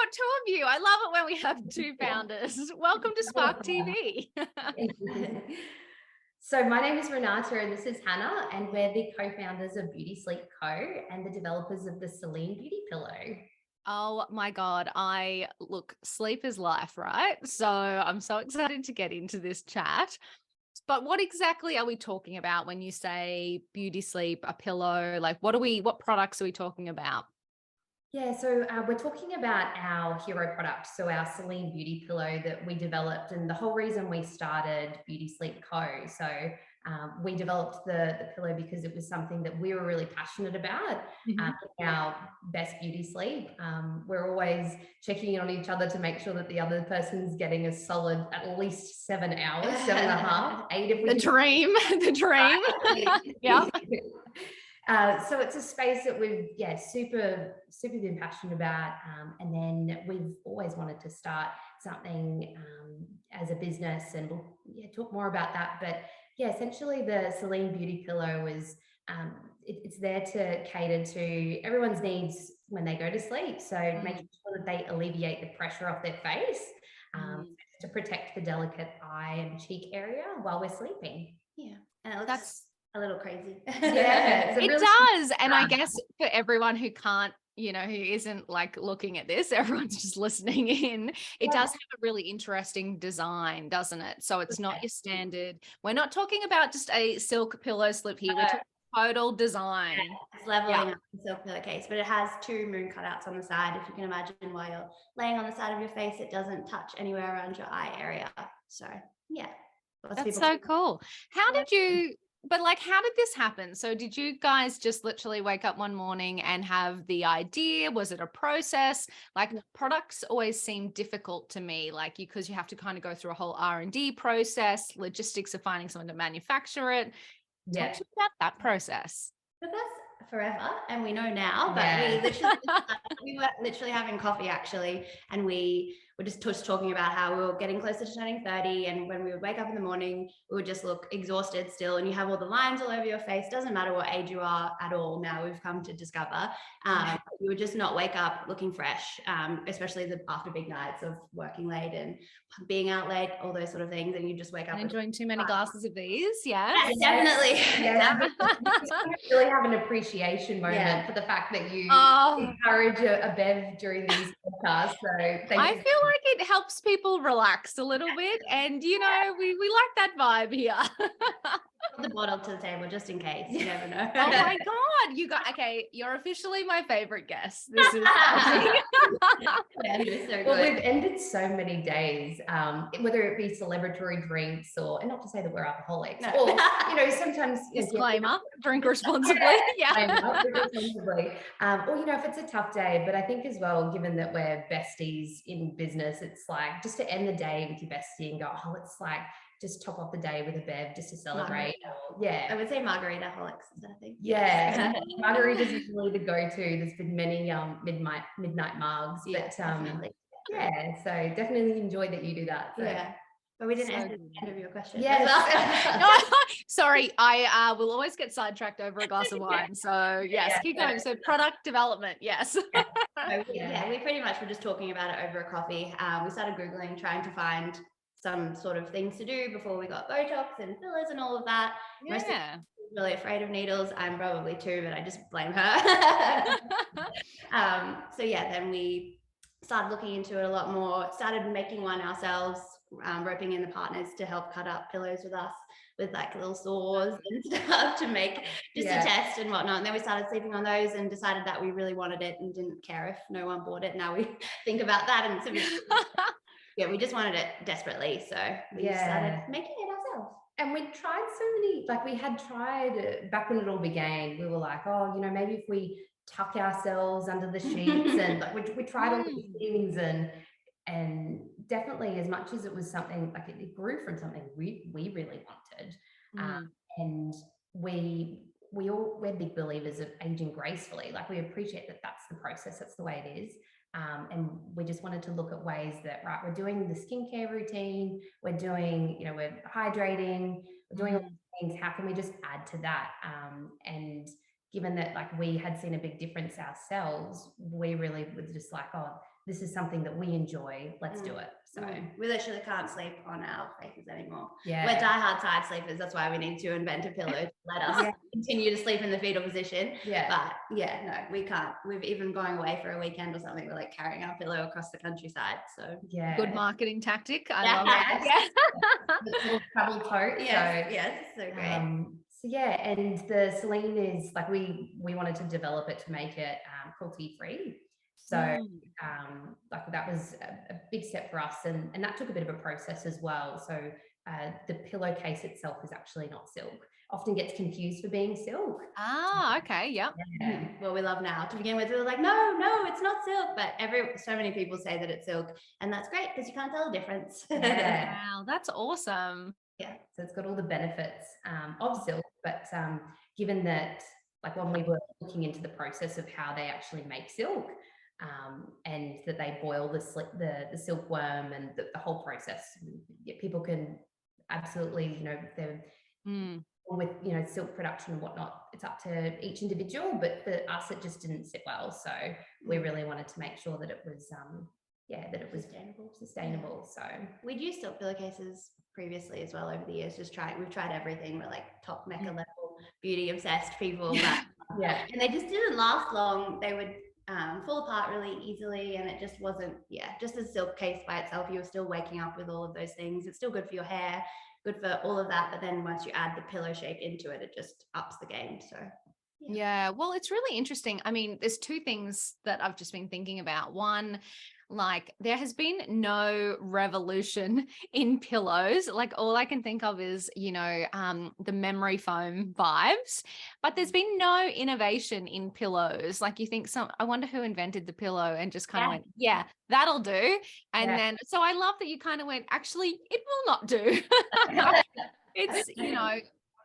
got two of you. I love it when we have two founders. Welcome to Spark TV. So my name is Renata and this is Hannah, and we're the co-founders of Beauty Sleep Co. and the developers of the Celine Beauty Pillow. Oh my God. Sleep is life, right? So I'm so excited to get into this chat. But what exactly are we talking about when you say beauty sleep, a pillow? Like what products are we talking about? Yeah, so we're talking about our hero product, so our Celine Beauty Pillow that we developed, and the whole reason we started Beauty Sleep Co. So we developed the pillow because it was something that we were really passionate about. Our best beauty sleep. We're always checking in on each other to make sure that the other person's getting a solid at least 7 hours, 7.5, 8 if we The dream. Yeah. So it's a space that we've super been passionate about, and then we've always wanted to start something as a business, and we'll talk more about that. But essentially the Celine Beauty Pillow is it's there to cater to everyone's needs when they go to sleep, so making sure that they alleviate the pressure off their face, to protect the delicate eye and cheek area while we're sleeping. And it looks a little crazy. It does. And I guess for everyone who can't, who isn't like looking at this, everyone's just listening in, it does have a really interesting design, doesn't it? So it's not your standard. We're not talking about just a silk pillow slip here. We're talking total design. It's leveling up the silk pillowcase, but it has 2 moon cutouts on the side. If you can imagine, while you're laying on the side of your face, it doesn't touch anywhere around your eye area. So that's so cool. How did this happen? So did you guys just literally wake up one morning and have the idea? Was it a process? Like, products always seem difficult to me, because you have to kind of go through a whole R&D process, logistics of finding someone to manufacture it. Talk to me about that process. But that's forever, and we know now, but we were literally having coffee actually, and we were just talking about how we were getting closer to turning 30, and when we would wake up in the morning, we would just look exhausted still, and you have all the lines all over your face. Doesn't matter what age you are at all now, we've come to discover. You would just not wake up looking fresh, especially after big nights of working late and being out late, all those sort of things, and you just wake up and enjoying too many glasses of these. Definitely. Really have an appreciation moment for the fact that you encourage a bev during these podcasts. So I feel like it helps people relax a little bit, and we like that vibe here. Put the bottle to the table just in case. You never know. Oh my God, you're officially my favorite guest. This is well, we've ended so many days, whether it be celebratory drinks and not to say that we're alcoholics, or sometimes disclaimer, drink responsibly. Responsibly. Or if it's a tough day. But I think as well, given that we're besties in business, it's like just to end the day with your bestie and go, let's just top off the day with a bev just to celebrate. I would say margarita-holics, I think. Margaritas is really the go-to. There's been many midnight margs, but definitely. So definitely enjoy that you do that. So. But we didn't answer the end of your question. Sorry, I will always get sidetracked over a glass of wine. So keep going. So product development, we pretty much were just talking about it over a coffee. We started Googling, trying to find some sort of things to do before we got Botox and fillers and all of that. Most of us were really afraid of needles. I'm probably too, but I just blame her. Then we started looking into it a lot more, started making one ourselves, roping in the partners to help cut up pillows with us with little saws and stuff to make a test and whatnot. And then we started sleeping on those and decided that we really wanted it and didn't care if no one bought it. Now we think about that, and it's we just wanted it desperately, so we started making it ourselves. And we tried so many, we had tried back when it all began. We were like, maybe if we tuck ourselves under the sheets, and we tried all these things, and definitely, as much as it was something it grew from something we really wanted, and we're big believers of aging gracefully. We appreciate that that's the process, that's the way it is. And we just wanted to look at ways that, we're doing the skincare routine, we're doing, we're hydrating, we're doing all these things. How can we just add to that? And given that we had seen a big difference ourselves, we really were just this is something that we enjoy. Let's do it. So we literally can't sleep on our faces anymore. Yeah. We're diehard side sleepers. That's why we need to invent a pillow to let us continue to sleep in the fetal position. Yeah. But yeah, no, we can't. We've even going away for a weekend or something, we're like carrying our pillow across the countryside. So yeah. Good marketing tactic. I love it. Yeah. The little travel tote. Yes, so great. So yeah, and the Celine is like we wanted to develop it to make it cruelty free. So like that was a big step for us, and that took a bit of a process as well. So the pillowcase itself is actually not silk. Often gets confused for being silk. Okay, yep. Yeah. Well, we love now. To begin with, we were like, no, it's not silk. But so many people say that it's silk, and that's great because you can't tell the difference. Yeah. Wow, that's awesome. Yeah, so it's got all the benefits of silk, but given that, like when we were looking into the process of how they actually make silk, and that they boil the silkworm and the whole process, people can absolutely, you know, they're with, you know, silk production and whatnot, it's up to each individual, but for us it just didn't sit well, so we really wanted to make sure that it was that it was sustainable. So we'd used silk pillowcases previously as well over the years. We've tried everything. We're like top mecca level beauty obsessed people, but and they just didn't last long. They would fall apart really easily, and it just wasn't just as silk case by itself, you were still waking up with all of those things. It's still good for your hair, good for all of that, but then once you add the pillow shape into it, it just ups the game. So yeah, well, it's really interesting. I mean, there's two things that I've just been thinking about. One, like there has been no revolution in pillows. Like all I can think of is, you know, the memory foam vibes, but there's been no innovation in pillows. Like you think I wonder who invented the pillow and just kind of went, yeah, that'll do. And then, so I love that you kind of went, actually, it will not do. It's, you know,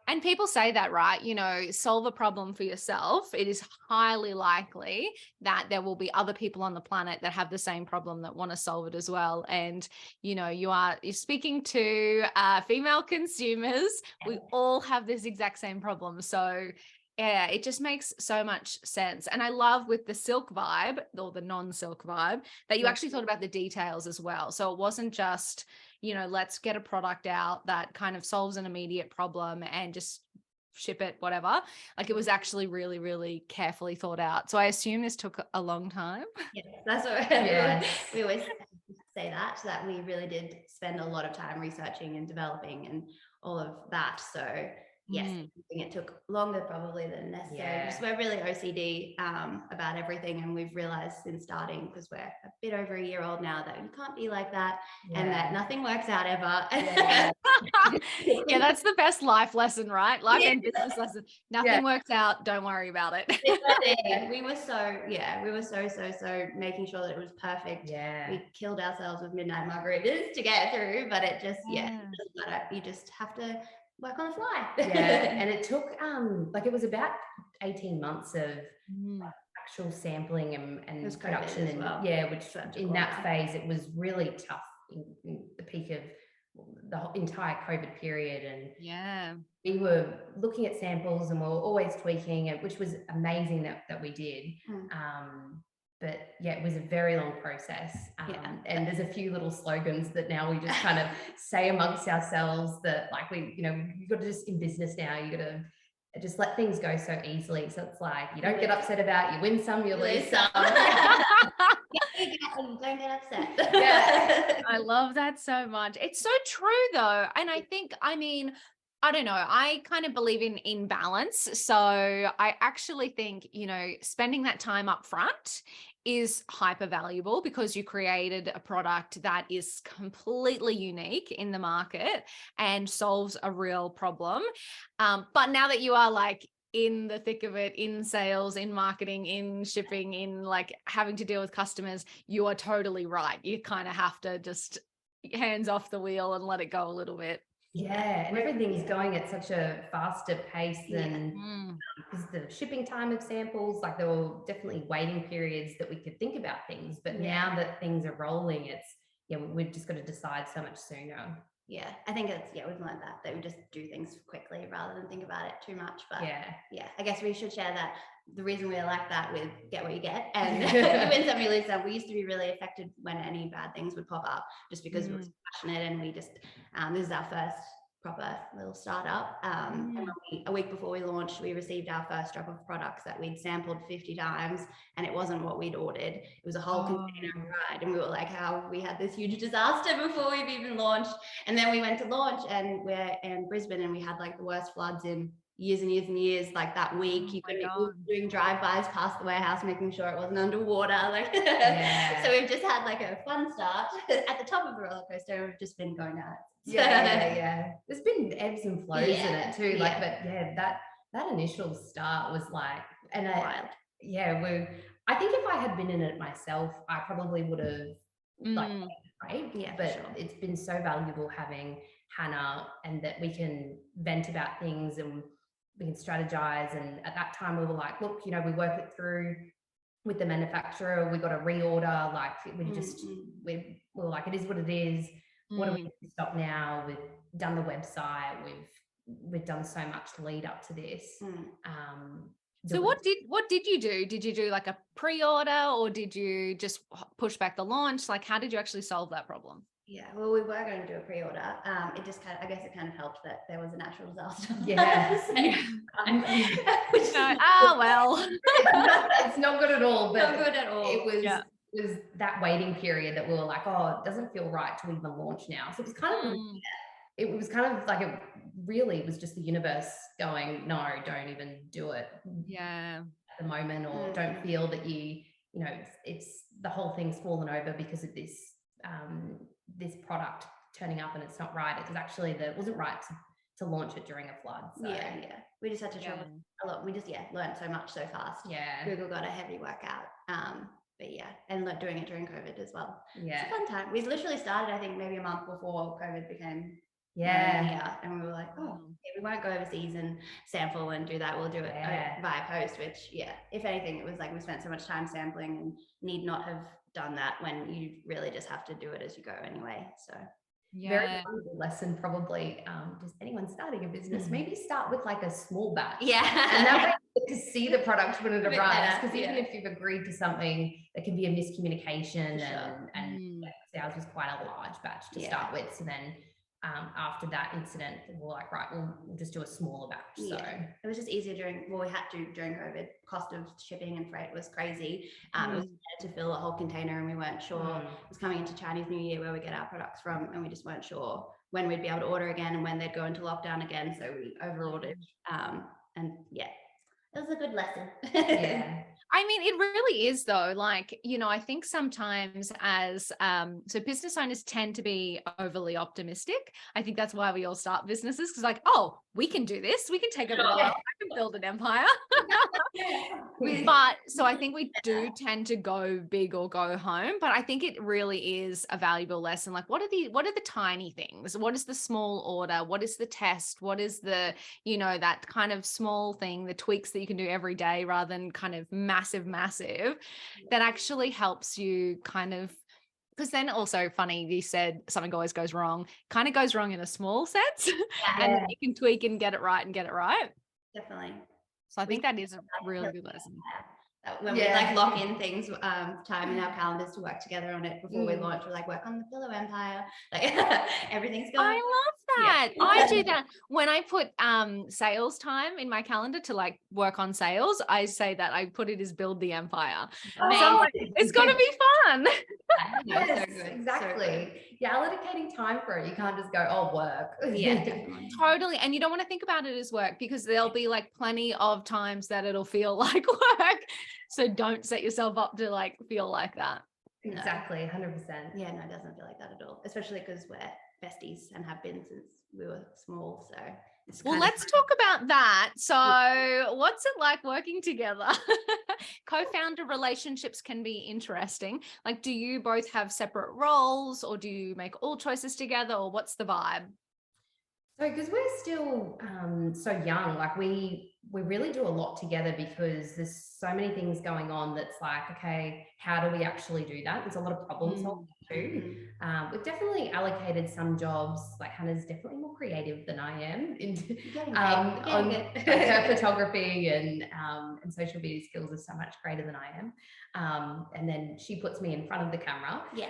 and people say that, right? You know, solve a problem for yourself. It is highly likely that there will be other people on the planet that have the same problem that want to solve it as well. And, you know, you're speaking to female consumers. We all have this exact same problem. So yeah, it just makes so much sense. And I love with the silk vibe or the non-silk vibe that you actually thought about the details as well. So it wasn't just, you know, let's get a product out that kind of solves an immediate problem and just ship it, whatever. Like it was actually really, really carefully thought out. So I assume this took a long time. Yes, that's what we always say that we really did spend a lot of time researching and developing and all of that. So yes, I think it took longer probably than necessary. Just we're really OCD about everything, and we've realized since starting, because we're a bit over a year old now, that you can't be like that and that nothing works out ever. Yeah, that's the best life lesson, right? Life and business lesson. Nothing works out. Don't worry about it. We were so making sure that it was perfect. We killed ourselves with midnight margaritas to get through, but it just it doesn't matter. You just have to work on the fly. And it took like it was about 18 months of actual sampling and production and which in that phase it was really tough in the peak of the entire COVID period, and we were looking at samples and we were always tweaking it, which was amazing that we did. But yeah, it was a very long process. And there's a few little slogans that now we just kind of say amongst ourselves that, like, you got to just, in business now, you got to just let things go so easily. So it's like, you don't get upset about, you win some, you lose some. Don't get upset. I love that so much. It's so true though. And I think, I mean, I don't know, I kind of believe in balance. So I actually think, you know, spending that time up front is hyper valuable because you created a product that is completely unique in the market and solves a real problem. But now that you are like in the thick of it, in sales, in marketing, in shipping, in like having to deal with customers, you are totally right. You kind of have to just hands off the wheel and let it go a little bit. Yeah, and everything's going at such a faster pace than because the shipping time of samples, like there were definitely waiting periods that we could think about things, but now that things are rolling, it's we've just got to decide so much sooner. Yeah, I think we've learned that we just do things quickly rather than think about it too much. But yeah, I guess we should share that the reason we're like that with Get What You Get and you win some, you lose some. We used to be really affected when any bad things would pop up, just because we were passionate, and we just this is our first proper little startup. And a week before we launched, we received our first drop of products that we'd sampled 50 times, and it wasn't what we'd ordered. It was a whole container ride, and we were like, how we had this huge disaster before we've even launched. And then we went to launch, and we're in Brisbane, and we had like the worst floods in years and years and years. Like that week, you could be doing drive-bys past the warehouse, making sure it wasn't underwater. Like, so we've just had like a fun start at the top of the roller coaster, and we've just been going down it. Yeah. There's been ebbs and flows in it too. Like, but that initial start was like, and wild. I think if I had been in it myself, I probably would have right? Yeah, but it's been so valuable having Hannah, and that we can vent about things and we can strategize. And at that time we were like, look, we work it through with the manufacturer. We got a reorder. Like we were like, it is what it is. What do we need to stop now? We've done the website. We've done so much lead up to this. So what did you do? Did you do like a pre-order, or did you just push back the launch? Like, how did you actually solve that problem? Yeah, well, we were going to do a pre-order. It just I guess it kind of helped that there was a natural disaster. Well. It's not good at all. But not good at all. It was that waiting period that we were like, oh, it doesn't feel right to even launch now. So it was kind of it was kind of like it was just the universe going, no, don't even do it. At the moment, or don't feel that it's the whole thing's fallen over because of this this product turning up and it's not right. It was actually it wasn't right to launch it during a flood. So we just had to travel a lot. We just learned so much so fast. Google got a heavy workout. But and doing it during COVID as well. It's a fun time. We literally started, I think, maybe a month before COVID became and we were like, we won't go overseas and sample and do that. We'll do it via post, which if anything, it was like we spent so much time sampling and need not have done that, when you really just have to do it as you go anyway. So very valuable lesson, probably. Just anyone starting a business, maybe start with like a small batch. And that way you get to see the product when it arrives, because even if you've agreed to something, there can be a miscommunication. And ours was quite a large batch to start with. So then after that incident, we're like, right, we'll just do a smaller batch. So it was just easier we had to during COVID. Cost of shipping and freight was crazy. It was to fill a whole container, and we weren't sure. It was coming into Chinese New Year, where we get our products from, and we just weren't sure when we'd be able to order again and when they'd go into lockdown again. So we over-ordered. And it was a good lesson. I mean, it really is though. Like, I think sometimes as, so business owners tend to be overly optimistic. I think that's why we all start businesses. Cause like, oh, we can do this. We can take over the world. I can build an empire. But so I think we do tend to go big or go home, but I think it really is a valuable lesson. Like, what are the tiny things? What is the small order? What is the test? What is the, that kind of small thing, the tweaks that you can do every day rather than kind of massive, that actually helps you kind of, because then also funny, you said something always goes wrong, kind of goes wrong in a small sense, and then you can tweak and get it right. Definitely. So I think that is a really good lesson. When we like lock in things, time in our calendars to work together on it before we launch, we're like, work on the pillow empire. Like everything's going. I love that. I do that when I put sales time in my calendar to like work on sales. I say that I put it as build the empire. So I'm like, it's gonna be fun. Yes, so good. Exactly. So allocating time for it. You can't just go, oh, work. Totally. And you don't want to think about it as work, because there'll be like plenty of times that it'll feel like work. So don't set yourself up to like feel like that. Exactly. 100%. Yeah, no, it doesn't feel like that at all. Especially because we're besties and have been since we were small. So well, let's talk about that. So what's it like working together? Co-founder relationships can be interesting. Like, do you both have separate roles, or do you make all choices together, or what's the vibe? So because we're still so young, like we we really do a lot together because there's so many things going on that's like, okay, how do we actually do that? There's a lot of problem solving too. We've definitely allocated some jobs, like Hannah's definitely more creative than I am on her photography and social media skills are so much greater than I am. And then she puts me in front of the camera. Yeah,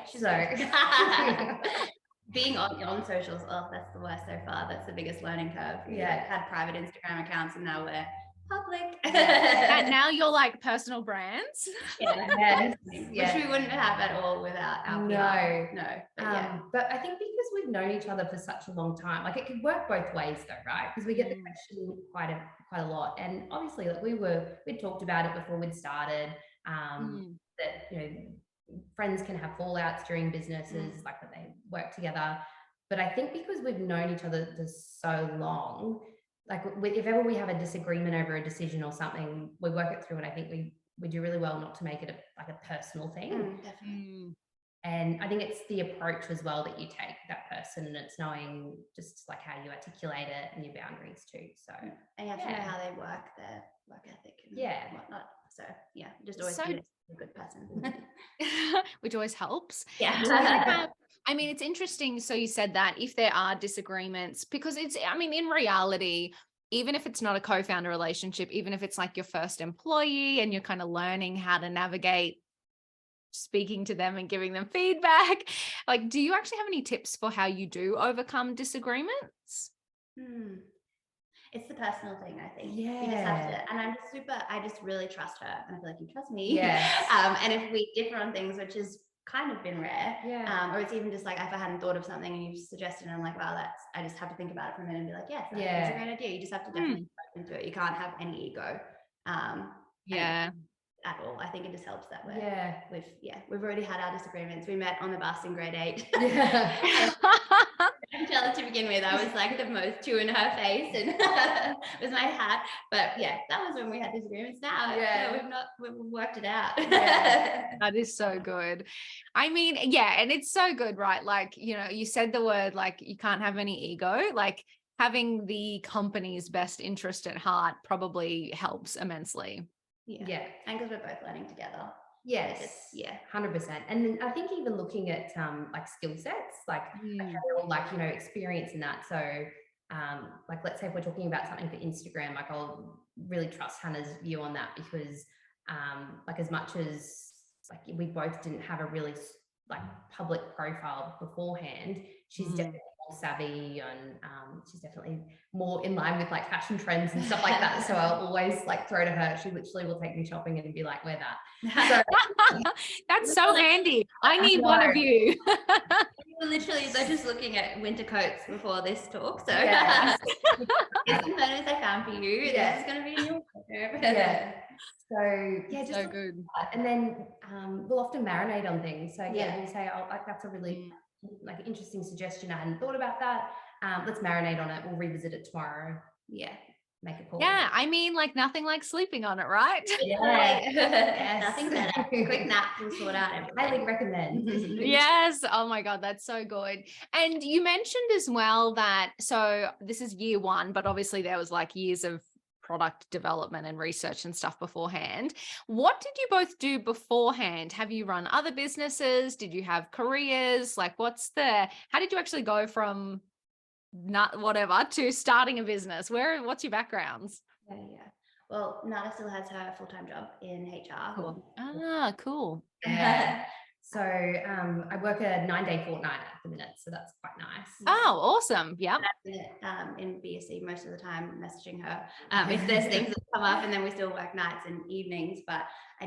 being on socials, that's the worst so far. That's the biggest learning curve. Yeah, had private Instagram accounts and now we're public. And now you're like personal brands. Yes. Which we wouldn't have at all without our PR. No. But I think because we've known each other for such a long time, like it could work both ways though, right? Because we get the question quite a lot. And obviously like we'd talked about it before we'd started, that, you know, friends can have fallouts during businesses, like when they work together. But I think because we've known each other for so long, like if ever we have a disagreement over a decision or something, we work it through, and I think we do really well not to make it like a personal thing. Definitely. And I think it's the approach as well that you take that person, and it's knowing just like how you articulate it and your boundaries too. So and you have to know how they work, their work ethic and whatnot. So yeah, just always be a good person. Which always helps. Yeah. I mean, it's interesting. So you said that if there are disagreements, because in reality, even if it's not a co-founder relationship, even if it's like your first employee and you're kind of learning how to navigate speaking to them and giving them feedback, like, do you actually have any tips for how you do overcome disagreements? It's the personal thing, I think. Yeah. You just have to, and I just really trust her, and I feel like you trust me. Yes. And if we differ on things, which has kind of been rare, or it's even just like if I hadn't thought of something and you've suggested and I'm like, wow, I just have to think about it for a minute and be like, yes, that's a great idea. You just have to definitely go into it. You can't have any ego. At all. I think it just helps that way. We've already had our disagreements. We met on the bus in grade 8. I'm jealous to begin with. I was like the most two in her face, and it was my hat. But yeah, that was when we had disagreements. Now, we've worked it out. That is so good. I mean, and it's so good, right? Like, you know, you said the word, like, you can't have any ego. Like, having the company's best interest at heart probably helps immensely. Yeah. And because we're both learning together. Yes. 100%. And then I think even looking at like skill sets, like like, you know, experience in that. So like, let's say if we're talking about something for Instagram, like I'll really trust Hannah's view on that because like as much as like we both didn't have a really like public profile beforehand, she's definitely more savvy and she's definitely more in line with like fashion trends and stuff like that. So I'll always like throw to her. She literally will take me shopping and be like, wear that. So, that's so handy. I need one of you. We were literally just looking at winter coats before this talk. So it's the photos I found for you. This is going to be in your photo. So just so good. And then we'll often marinate on things. So we'll say, oh, like that's a really like interesting suggestion. I hadn't thought about that. Let's marinate on it. We'll revisit it tomorrow. Make a call. Yeah, I mean, like nothing like sleeping on it, right? Nothing better. Quick nap will sort out everything. Highly recommend. Yes. Oh my God, that's so good. And you mentioned as well that, so this is year 1, but obviously there was like years of product development and research and stuff beforehand. What did you both do beforehand? Have you run other businesses? Did you have careers? Like how did you actually go from to starting a business? What's your backgrounds? Well, Nada still has her full-time job in HR. Cool. Cool. So I work a 9-day fortnight at the minute, so that's quite nice. Oh, awesome. Yeah. In BSc most of the time, messaging her if there's things that come up, and then we still work nights and evenings. But I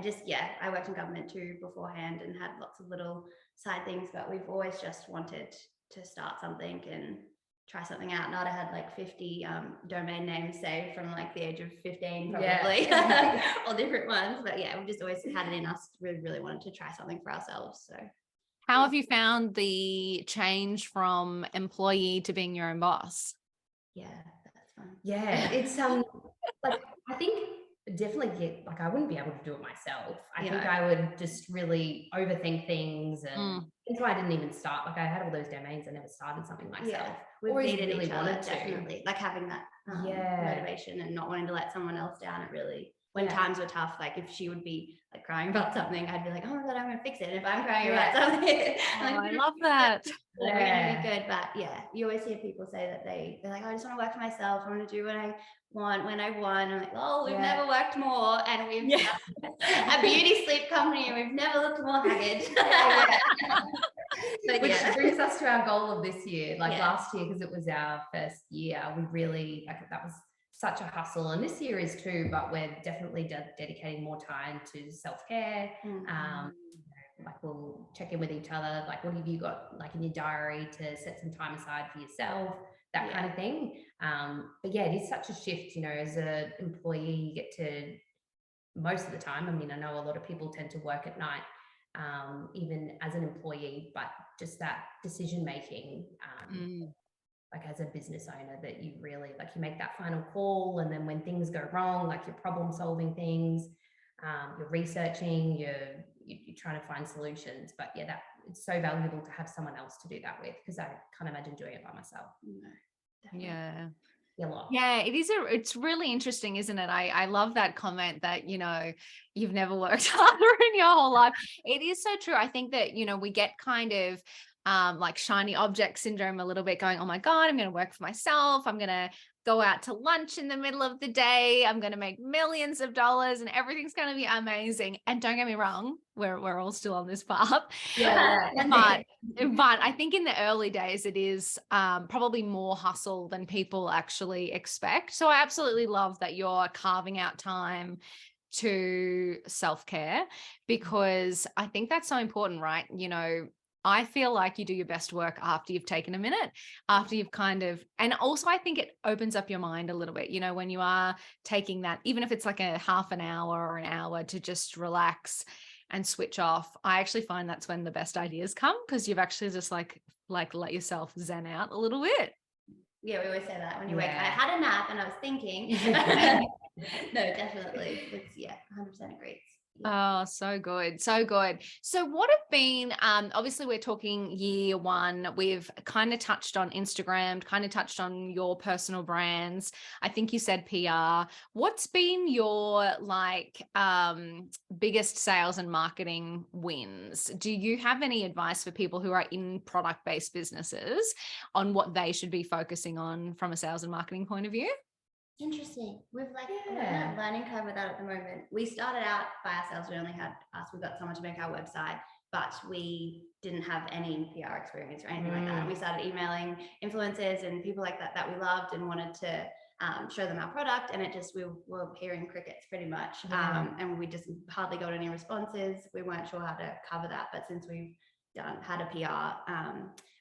worked in government too beforehand and had lots of little side things, but we've always just wanted to start something and try something out. Nada had like 50 domain names saved from like the age of 15 probably. All different ones, but we've just always had it in us. Really, really wanted to try something for ourselves. So how have you found the change from employee to being your own boss? That's fun. It's like I think definitely like I wouldn't be able to do it myself. I think I would just really overthink things, and that's why I didn't even start. Like I had all those domains, I never started something myself. We've needed each other, definitely. Like having that motivation and not wanting to let someone else down. It really, when times were tough, like if she would be like crying about something, I'd be like, oh my God, I'm going to fix it. And if I'm crying about something, I love that. We're going to be good. But you always hear people say that they're like, oh, I just want to work for myself. I want to do what I want when I want. I'm like, oh, we've never worked more, and we've a beauty sleep company, and we've never looked more haggard. Which brings us to our goal of this year. Like last year, because it was our first year, we really, like, that was such a hustle, and this year is too, but we're definitely dedicating more time to self-care. Like, we'll check in with each other, like, what have you got like in your diary to set some time aside for yourself, that kind of thing. But yeah, it is such a shift, you know, as an employee. You get to, most of the time, I mean, I know a lot of people tend to work at night, even as an employee, but just that decision making, like as a business owner, that you really, like, you make that final call, and then when things go wrong, like, you're problem solving things, you're researching, you're trying to find solutions. But yeah, that it's so valuable to have someone else to do that with, because I can't imagine doing it by myself. Yeah, it is it's really interesting, isn't it? I love that comment that, you know, you've never worked harder in your whole life. It is so true. I think that, you know, we get kind of like shiny object syndrome a little bit, going, oh my God, I'm going to work for myself. I'm going to go out to lunch in the middle of the day. I'm going to make millions of dollars and everything's going to be amazing. And don't get me wrong, we're all still on this path. But I think in the early days, it is probably more hustle than people actually expect. So I absolutely love that you're carving out time to self-care, because I think that's so important, right? You know, I feel like you do your best work after you've taken a minute, after you've kind of, and also I think it opens up your mind a little bit, you know, when you are taking that, even if it's like a half an hour or an hour to just relax and switch off. I actually find that's when the best ideas come, because you've actually just like let yourself zen out a little bit. Yeah, we always say that when you wake. I had a nap and I was thinking. No, definitely. It's 100% agree. Oh, so good. So good. So what have been, obviously we're talking year one, we've kind of touched on Instagram, kind of touched on your personal brands. I think you said PR. What's been your like biggest sales and marketing wins? Do you have any advice for people who are in product-based businesses on what they should be focusing on from a sales and marketing point of view? Interesting. We've like we're in a learning curve with that at the moment. We started out by ourselves. We only had us. We got someone to make our website, but we didn't have any PR experience or anything like that. And we started emailing influencers and people like that we loved and wanted to show them our product. And it just, we were hearing crickets pretty much. And we just hardly got any responses. We weren't sure how to cover that. But since we've had a PR,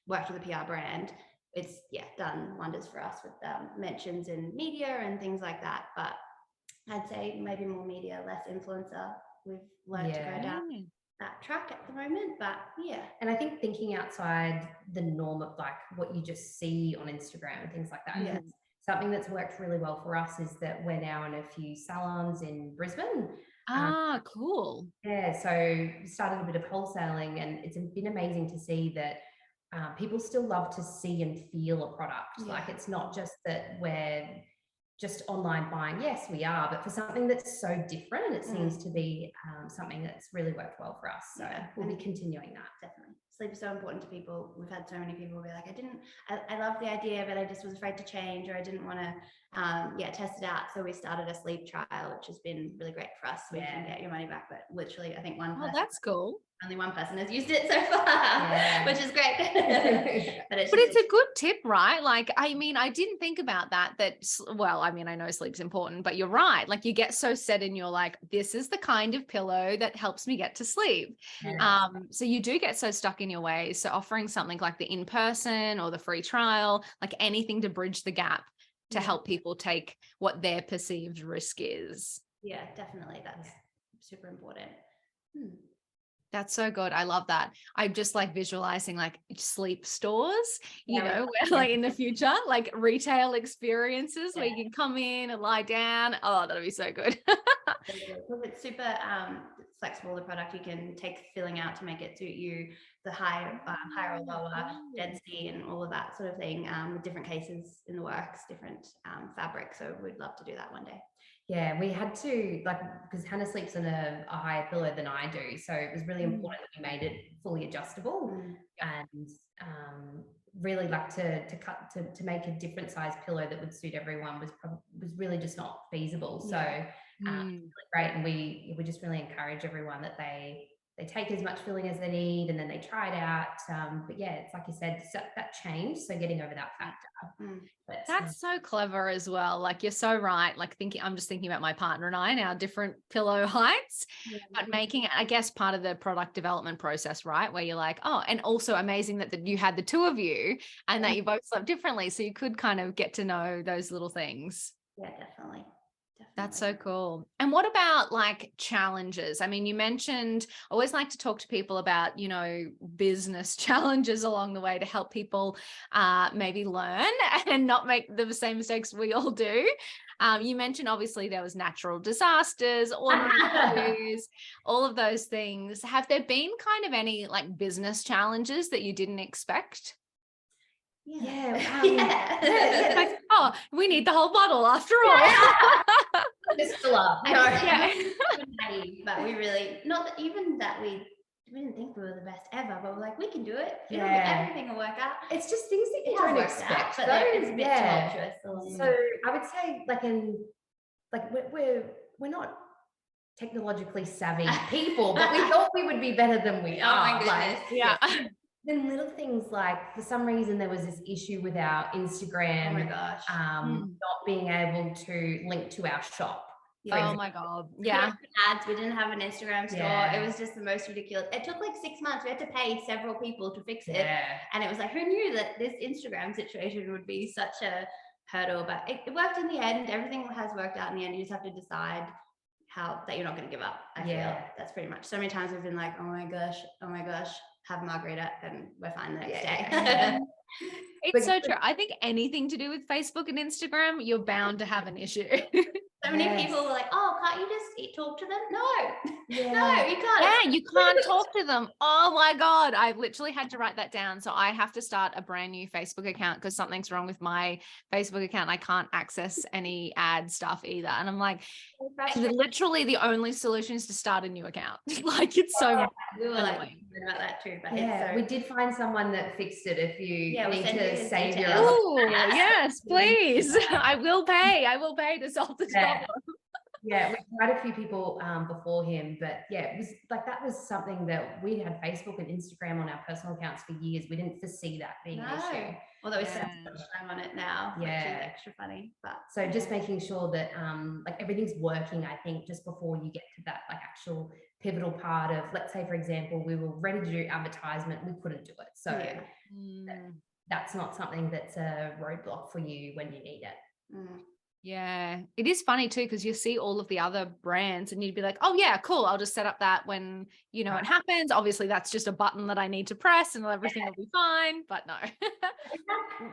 worked with a PR brand, it's done wonders for us with mentions in media and things like that. But I'd say maybe more media, less influencer. We've learned to go down that track at the moment. But and I think thinking outside the norm of like what you just see on Instagram and things like that. Something that's worked really well for us is that we're now in a few salons in Brisbane. Cool. So we started a bit of wholesaling, and it's been amazing to see that people still love to see and feel a product. Like, it's not just that we're just online buying. Yes, we are, but for something that's so different, it seems to be something that's really worked well for us. So we'll be continuing that. Definitely. Sleep is so important to people. We've had so many people be like, I love the idea, but I just was afraid to change, or I didn't want to test it out. So we started a sleep trial, which has been really great for us. So you can get your money back, but literally I think that's cool. Only one person has used it so far, which is great. but it's a good tip, right? Like, I mean, I didn't think about that, well, I mean, I know sleep's important, but you're right. Like, you get so set in your like, this is the kind of pillow that helps me get to sleep. So you do get so stuck in your ways. So offering something like the in-person or the free trial, like anything to bridge the gap to help people take what their perceived risk is. Yeah, definitely. That's super important. That's so good. I love that. I'm just like visualizing like sleep stores, you know, where like in the future, like retail experiences where you can come in and lie down. Oh, that'll be so good. Because it's super flexible, the product. You can take filling out to make it suit you, the higher or lower density and all of that sort of thing, with different cases in the works, different fabric. So we'd love to do that one day. Yeah, we had to, like, because Hannah sleeps on a higher pillow than I do, so it was really important that we made it fully adjustable, and really like to make a different size pillow that would suit everyone was really just not feasible. So really great, and we just really encourage everyone that they take as much filling as they need, and then they try it out. But yeah, it's like you said, that change. So getting over that factor. But, that's so clever as well. Like, you're so right. Like, I'm just thinking about my partner and I and our different pillow heights, but making it, I guess, part of the product development process, right? Where you're like, oh, and also amazing that you had the two of you and that you both slept differently. So you could kind of get to know those little things. Yeah, definitely. That's so cool. And what about like challenges? I mean, you mentioned, I always like to talk to people about, you know, business challenges along the way to help people maybe learn and not make the same mistakes we all do. You mentioned obviously there was natural disasters, ordinary issues, all of those things. Have there been kind of any like business challenges that you didn't expect? Like, oh, we need the whole bottle after all. Just fill up. But we really, not that even that we didn't think we were the best ever, but we're like, we can do it. Everything will work out. It's just things that you don't expect, but it's a bit tumultuous. So I would say, we're not technologically savvy people, but we thought we would be better than we are. Oh my goodness. Then little things like, for some reason, there was this issue with our Instagram. Oh my gosh. Not being able to link to our shop. Oh my God. Yeah. Ads. We didn't have an Instagram store. It was just the most ridiculous. It took like 6 months. We had to pay several people to fix it. And it was like, who knew that this Instagram situation would be such a hurdle? But it worked in the end. Everything has worked out in the end. You just have to decide that you're not going to give up. I feel that's pretty much. So many times we've been like, oh my gosh, have Margarita, and we're fine the next day. It's so true. I think anything to do with Facebook and Instagram, you're bound to have an issue. So many people were like, oh, can't you just talk to them? No, no, you can't. Yeah, you can't talk to them. Oh my God. I literally had to write that down. So I have to start a brand new Facebook account because something's wrong with my Facebook account. I can't access any ad stuff either. And I'm like, literally the only solution is to start a new account. Like, it's so we were like about that too. But we did find someone that fixed it if you need to save your yes, please. I will pay to solve this problem. Yeah, we tried a few people before him, but it was like, that was something that we had Facebook and Instagram on our personal accounts for years. We didn't foresee that being an issue. Although we spend so much time on it now, which is extra funny. But so just making sure that like everything's working, I think, just before you get to that like actual pivotal part of, let's say, for example, we were ready to do advertisement, we couldn't do it. So that's not something that's a roadblock for you when you need it. Yeah, it is funny too, because you see all of the other brands and you'd be like, oh yeah, cool, I'll just set up that when, you know, it happens. Obviously that's just a button that I need to press and everything will be fine, but no.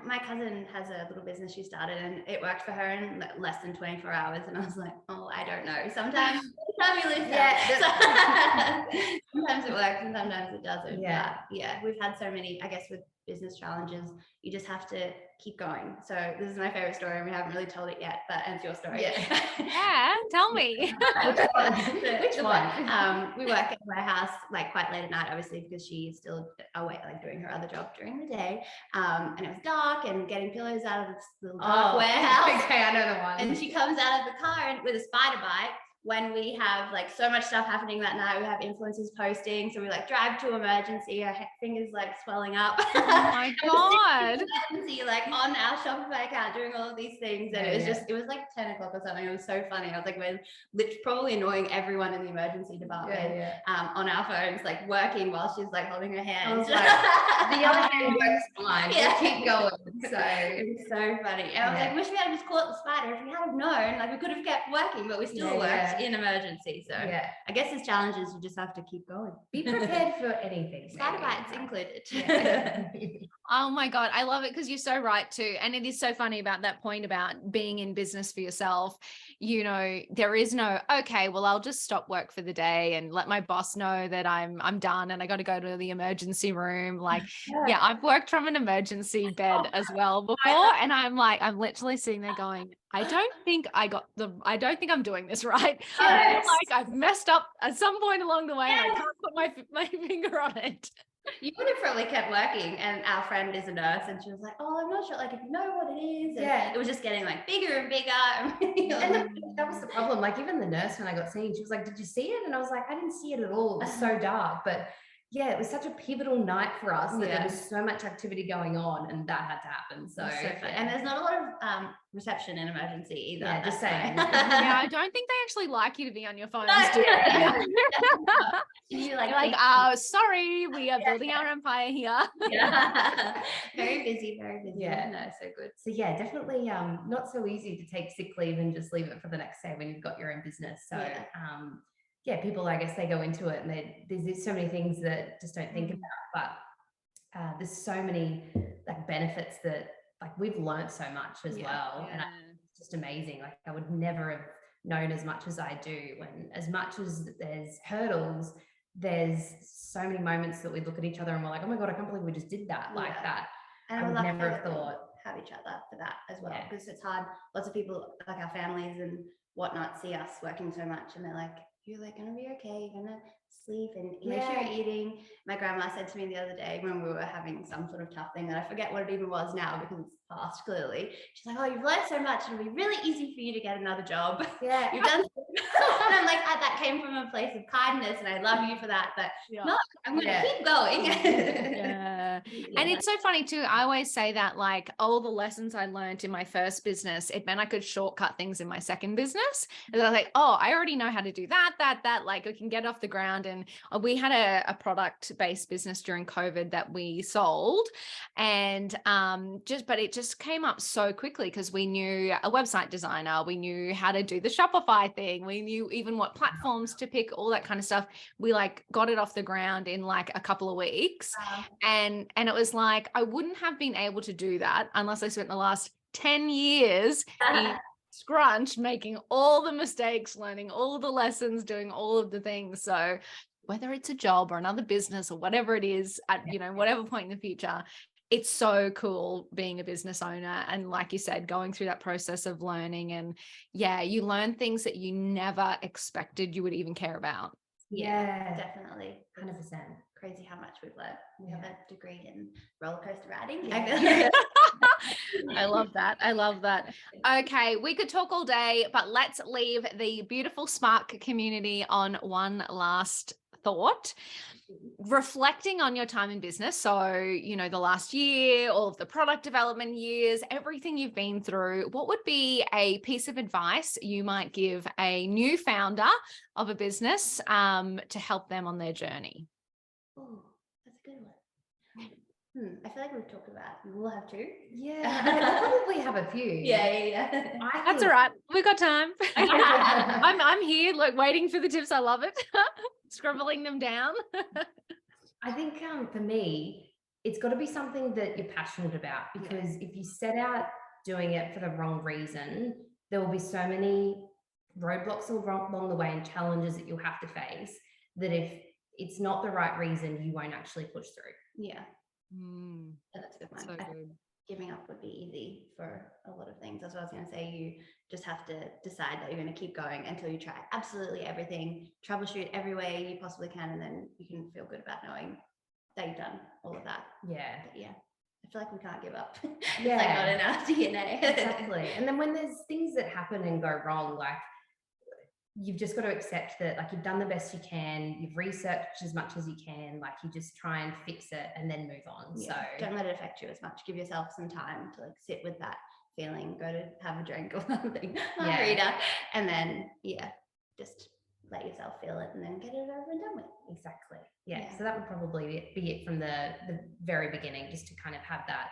My cousin has a little business she started and it worked for her in less than 24 hours. And I was like, oh, I don't know. Sometimes you lose that. Sometimes it works and sometimes it doesn't. But we've had so many, I guess, with business challenges, you just have to keep going. So this is my favorite story and we haven't really told it yet, but it's your story. Yeah, tell me. Which one? We work at a warehouse like quite late at night, obviously, because she's still away, like doing her other job during the day. And it was dark and getting pillows out of this little dark warehouse. Okay, I know the one. And she comes out of the car and with a spider bite. When we have like so much stuff happening that night, we have influencers posting, so we like drive to emergency, our fingers like swelling up. Oh my God. Emergency, like on our Shopify account doing all of these things, and it was like 10 o'clock or something. It was so funny. I was like, we're probably annoying everyone in the emergency department on our phones, like working while she's like holding her hands. Like, the other hand works fine. We'll keep going. So it's so funny. And I was like, wish we had just caught the spider. If we had known, like we could have kept working, but we still worked. in emergency. So I guess as challenges, you just have to keep going. Be prepared for anything. Spider bites included. Yeah. Oh my God. I love it because you're so right too. And it is so funny about that point about being in business for yourself. You know, there is no, okay, well, I'll just stop work for the day and let my boss know that I'm done and I got to go to the emergency room. Like, yeah, I've worked from an emergency bed as well before. And I'm literally sitting there going, I don't think I'm doing this right. I feel like I've messed up at some point along the way and I can't put my finger on it. You would have probably kept working, and our friend is a nurse, and she was like, "Oh, I'm not sure, like if you know what it is." And it was just getting like bigger and bigger. And that was the problem. Like even the nurse, when I got seen, she was like, "Did you see it?" And I was like, "I didn't see it at all. It was so dark." But yeah, it was such a pivotal night for us that there was so much activity going on, and that had to happen. So and there's not a lot of reception in emergency either. Yeah, just saying. Yeah, I don't think they actually like you to be on your phones. You're like, sorry, we are building our empire here. Very busy, very busy. Yeah, no, so good. So yeah, definitely not so easy to take sick leave and just leave it for the next day when you've got your own business. So people, I guess they go into it and there's so many things that just don't think about, but there's so many like benefits that like we've learned so much as well. And it's just amazing. Like I would never have known as much as I do, when as much as there's hurdles, there's so many moments that we look at each other and we're like, oh my God, I can't believe we just did that like that. And I would never have thought. Have each other for that as well, because it's hard. Lots of people, like our families and whatnot, see us working so much and they're like, you're like gonna be okay, you're gonna sleep and make sure you're eating. My grandma said to me the other day when we were having some sort of tough thing, that I forget what it even was now because it's past clearly. She's like, oh, you've learned so much, it'll be really easy for you to get another job. You've done and I'm like, that came from a place of kindness and I love you for that, but no, I'm gonna keep going. And it's so funny too. I always say that like all the lessons I learned in my first business, it meant I could shortcut things in my second business. And I was like, oh, I already know how to do that, like I can get off the ground. And we had a product-based business during COVID that we sold, and but it just came up so quickly because we knew a website designer, we knew how to do the Shopify thing, we knew even what platforms to pick, all that kind of stuff. We like got it off the ground in like a couple of weeks. And it was like, I wouldn't have been able to do that unless I spent the last 10 years in scrunch, making all the mistakes, learning all the lessons, doing all of the things. So whether it's a job or another business or whatever it is at, whatever point in the future, it's so cool being a business owner. And like you said, going through that process of learning, and you learn things that you never expected you would even care about. Yeah, definitely. 100%. Crazy how much we've learned. We have a degree in roller coaster riding. I love that. I love that. Okay, we could talk all day, but let's leave the beautiful Spark community on one last thought. Reflecting on your time in business, so the last year, all of the product development years, everything you've been through, what would be a piece of advice you might give a new founder of a business to help them on their journey? Oh, that's a good one. I feel like we've talked about it. We'll have two. We'll probably have a few. Yeah. That's all right. We've got time. I'm here, like waiting for the tips. I love it. Scribbling them down. I think for me, it's got to be something that you're passionate about, because if you set out doing it for the wrong reason, there will be so many roadblocks along the way and challenges that you'll have to face, that if it's not the right reason, you won't actually push through. That's a good one. So good. Giving up would be easy for a lot of things. That's what I was going to say. You just have to decide that you're going to keep going until you try absolutely everything, troubleshoot every way you possibly can, and then you can feel good about knowing that you've done all of that. But I feel like we can't give up. It's like not in our DNA. Exactly. And then when there's things that happen and go wrong, like you've just got to accept that, like, you've done the best you can, you've researched as much as you can, like you just try and fix it and then move on. So don't let it affect you as much. Give yourself some time to like sit with that feeling, go to have a drink or something, margarita, and then just let yourself feel it and then get it over and done with. Exactly. So that would probably be it from the very beginning, just to kind of have that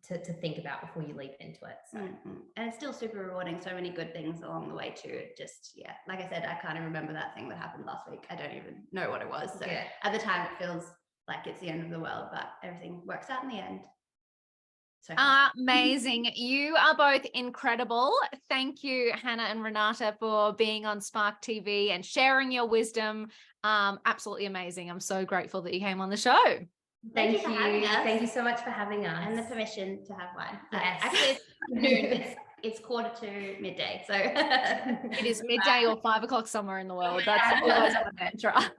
to think about before you leap into it. So. And it's still super rewarding. So many good things along the way too. It just, yeah, like I said, I can't even remember that thing that happened last week. I don't even know what it was. So at the time it feels like it's the end of the world, but everything works out in the end. So amazing. You are both incredible. Thank you, Hannah and Renata, for being on Spark TV and sharing your wisdom. Absolutely amazing. I'm so grateful that you came on the show. Thank you for having us. Thank you so much for having us. And the permission to have wine. Yes. Actually, it's noon. It's 1:45 to midday. So it is midday or 5 o'clock somewhere in the world. That's always my mantra.